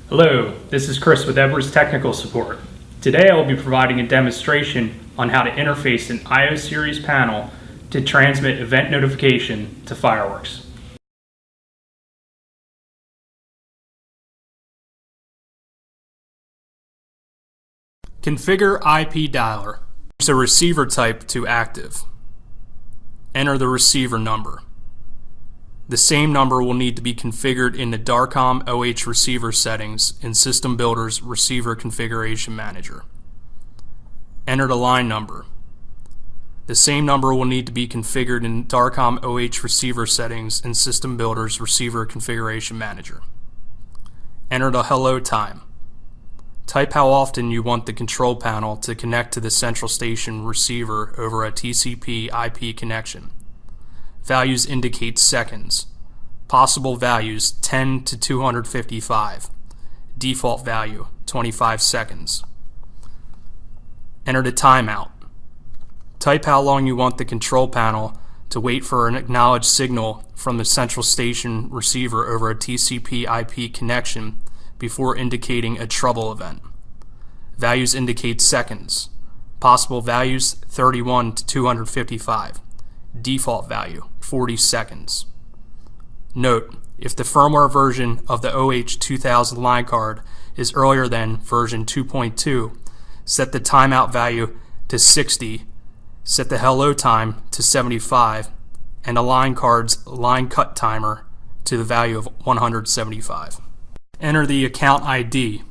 Hello, this is Chris with Edwards Technical Support. Today I will be providing a demonstration on how to interface an IO series panel to transmit event notification to FireWorks. Configure IP dialer. Use a receiver type to active. Enter the receiver number. The same number will need to be configured in the DARCOM OH receiver settings in System Builder's Receiver Configuration Manager. Enter the line number. The same number will need to be configured in DARCOM OH receiver settings in System Builder's Receiver Configuration Manager. Enter the hello time. Type how often you want the control panel to connect to the central station receiver over a TCP IP connection. Values indicate seconds. Possible values 10 to 255. Default value 25 seconds. Enter the timeout. Type how long you want the control panel to wait for an acknowledged signal from the central station receiver over a TCP IP connection before indicating a trouble event. Values indicate seconds. Possible values 31 to 255. Default value 40 seconds. Note, if the firmware version of the OH 2000 line card is earlier than version 2.2, set the timeout value to 60, set the hello time to 75, and the line card's line cut timer to the value of 175. Enter the account ID.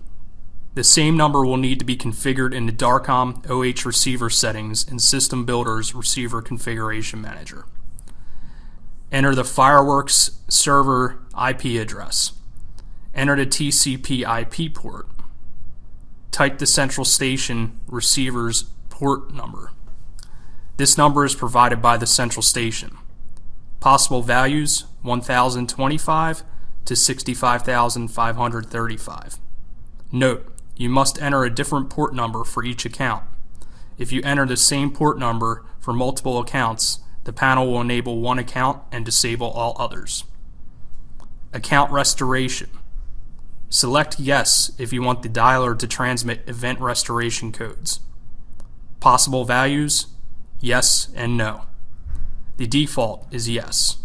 The same number will need to be configured in the DARCOM OH receiver settings in System Builder's Receiver Configuration Manager. Enter the FireWorks server IP address. Enter the TCP IP port. Type the central station receiver's port number. This number is provided by the central station. Possible values 1025 to 65,535. Note, you must enter a different port number for each account. If you enter the same port number for multiple accounts, the panel will enable one account and disable all others. Account restoration. Select yes if you want the dialer to transmit event restoration codes. Possible values, yes and no. The default is yes.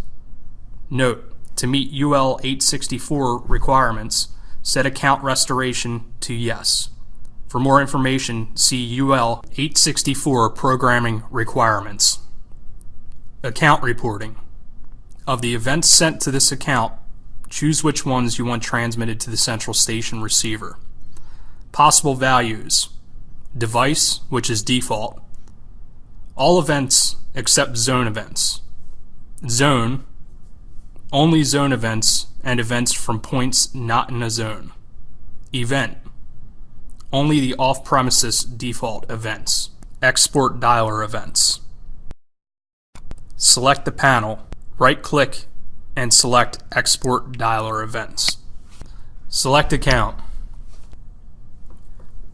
Note, to meet UL 864 requirements, set account restoration to yes. For more information, see UL 864 programming requirements. Account reporting. Of the events sent to this account, choose which ones you want transmitted to the central station receiver. Possible values. Device, which is default. All events except zone events. Zone, only zone events and events from points not in a zone. Event, only the off-premises default events. Export dialer events. Select the panel, right-click, and select Export Dialer Events. Select Account.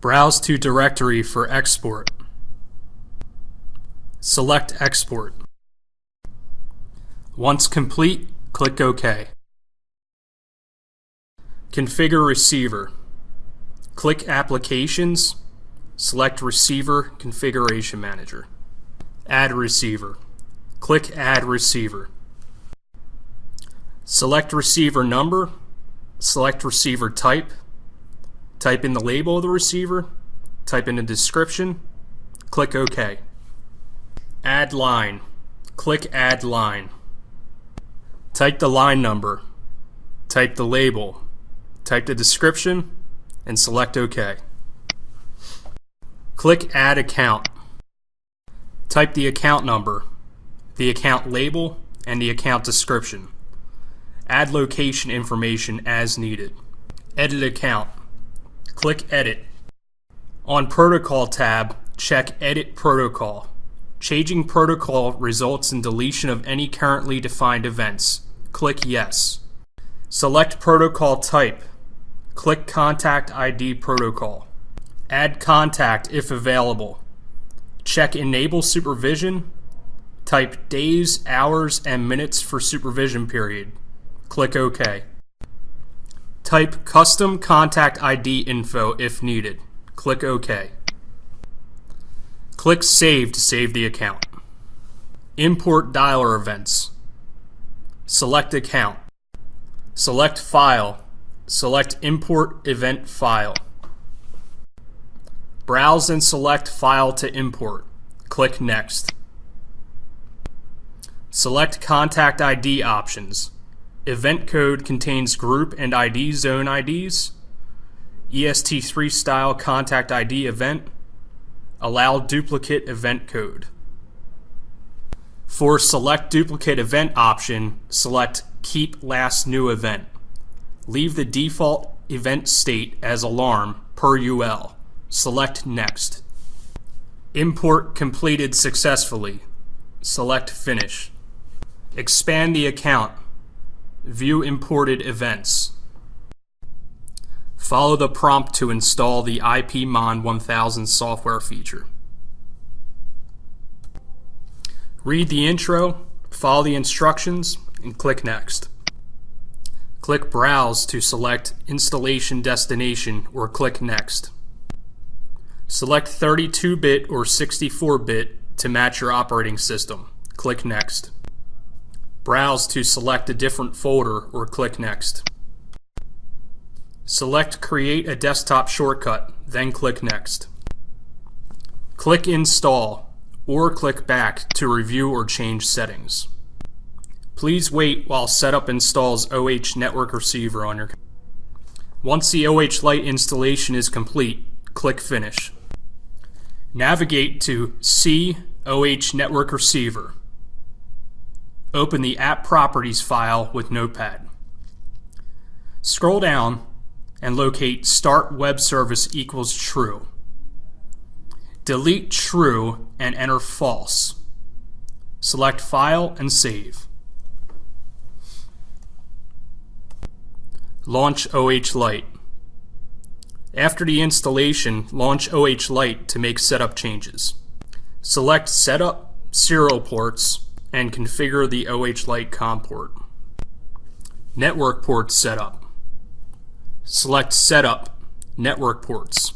Browse to Directory for export. Select Export. Once complete, click OK. Configure Receiver. Click Applications, select Receiver Configuration Manager. Add Receiver. Click Add Receiver. Select receiver number, select receiver type, type in the label of the receiver, type in the description, click OK. Add line, click Add line. Type the line number, type the label, type the description, and select OK. Click Add Account. Type the account number, the account label, and the account description. Add location information as needed. Edit account. Click Edit. On Protocol tab, check Edit Protocol. Changing protocol results in deletion of any currently defined events. Click Yes. Select protocol type. Click Contact ID Protocol. Add contact if available. Check Enable Supervision. Type days, hours, and minutes for supervision period. Click OK. Type custom contact ID info if needed. Click OK. Click Save to save the account. Import dialer events. Select account. Select file. Select import event file. Browse and select file to import. Click Next. Select contact ID options. Event code contains group and ID zone IDs. EST3 style contact ID event. Allow duplicate event code. For select duplicate event option, select Keep Last New Event. Leave the default event state as alarm per UL. Select Next. Import completed successfully. Select Finish. Expand the account. View imported events. Follow the prompt to install the IPMon 1000 software feature. Read the intro, follow the instructions, and click Next. Click Browse to select installation destination or click Next. Select 32-bit or 64-bit to match your operating system. Click Next. Browse to select a different folder or click Next. Select Create a desktop shortcut, then click Next. Click Install or click Back to review or change settings. Please wait while setup installs OH network receiver on your computer. Once the OH Lite installation is complete, click Finish. Navigate to See OH network receiver. Open the App Properties file with Notepad. Scroll down and locate Start Web Service equals True. Delete True and enter False. Select File and save. Launch OH Lite. After the installation, launch OH Lite to make setup changes. Select Setup Serial Ports and configure the OH Lite COM port. Network port setup. Select Setup Network ports.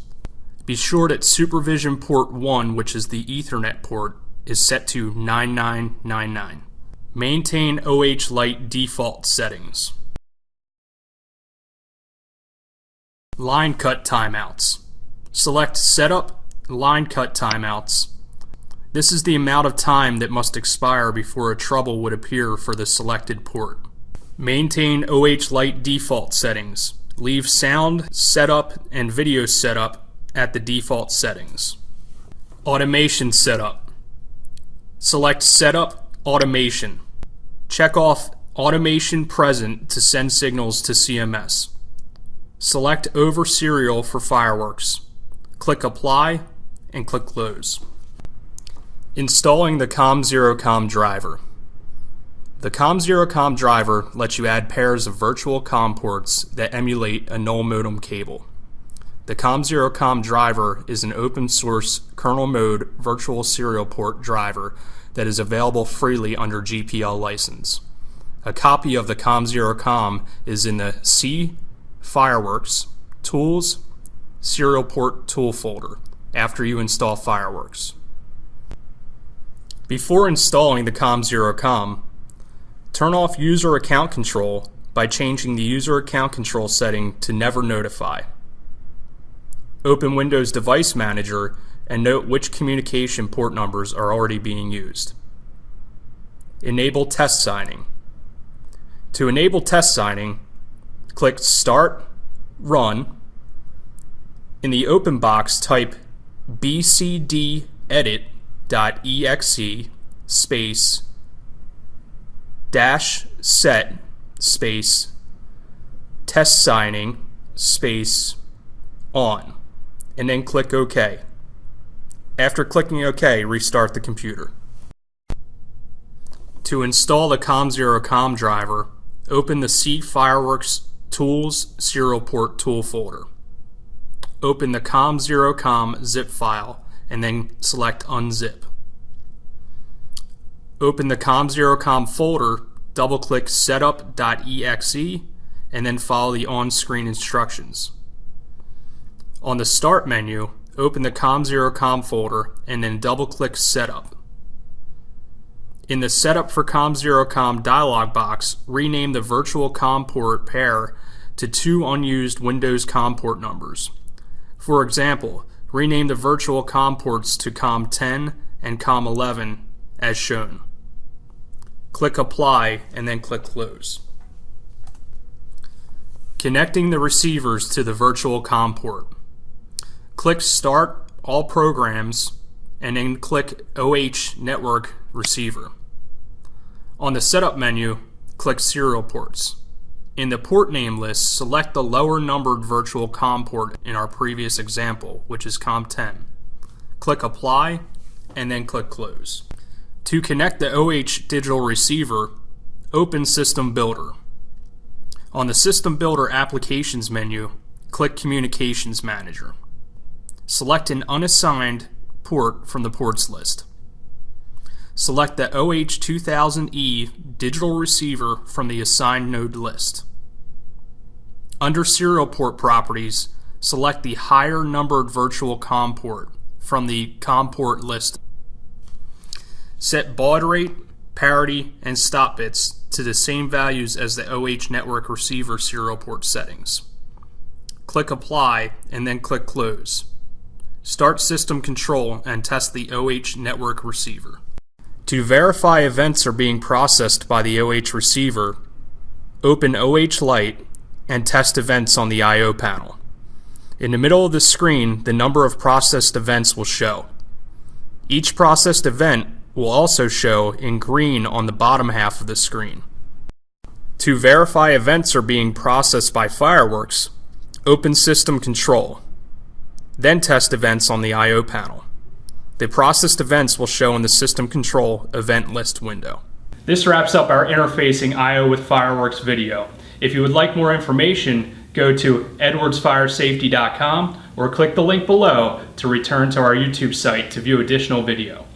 Be sure that Supervision port 1, which is the Ethernet port, is set to 9999. Maintain OH Lite default settings. Line cut timeouts. Select Setup Line cut timeouts. This is the amount of time that must expire before a trouble would appear for the selected port. Maintain OH Lite default settings. Leave sound setup and video setup at the default settings. Automation setup. Select Setup Automation. Check off Automation Present to send signals to CMS. Select Over Serial for FireWorks. Click Apply and click Close. Installing the COM0Com driver. The COM0Com driver lets you add pairs of virtual COM ports that emulate a null modem cable. The COM0Com driver is an open source kernel mode virtual serial port driver that is available freely under GPL license. A copy of the COM0Com is in the C FireWorks Tools Serial Port Tool folder after you install FireWorks. Before installing the COM0Com, turn off user account control by changing the user account control setting to Never Notify. Open Windows Device Manager and note which communication port numbers are already being used. Enable test signing. To enable test signing, click Start, Run. In the open box, type bcdedit.exe space -set space test signing space on, and then click OK. After clicking OK, restart the computer. To install the COM0Com driver, open the C FireWorks Tools Serial Port Tool folder. Open the COM0Com zip file and then select Unzip. Open the COM0Com folder, double-click setup.exe, and then follow the on-screen instructions. On the Start menu, open the COM0COM folder and then double-click Setup. In the Setup for COM0COM dialog box, rename the virtual COM port pair to 2 unused Windows COM port numbers. For example, rename the virtual COM ports to COM10 and COM11 as shown. Click Apply and then click Close. Connecting the receivers to the virtual COM port. Click Start All Programs and then click OH Network Receiver. On the Setup menu, click Serial Ports. In the port name list, select the lower numbered virtual COM port in our previous example, which is COM10. Click Apply and then click Close. To connect the OH digital receiver, open System Builder. On the System Builder Applications menu, click Communications Manager. Select an unassigned port from the ports list. Select the OH2000E digital receiver from the assigned node list. Under Serial Port Properties, select the higher numbered virtual COM port from the COM port list. Set baud rate, parity, and stop bits to the same values as the OH network receiver serial port settings. Click Apply and then click Close. Start system control and test the OH network receiver. To verify events are being processed by the OH receiver, open OH Lite and test events on the I/O panel. In the middle of the screen, the number of processed events will show. Each processed event will also show in green on the bottom half of the screen. To verify events are being processed by FireWorks, open System Control. Then test events on the I/O panel. The processed events will show in the System Control Event List window. This wraps up our Interfacing I/O with FireWorks video. If you would like more information, go to edwardsfiresafety.com or click the link below to return to our YouTube site to view additional video.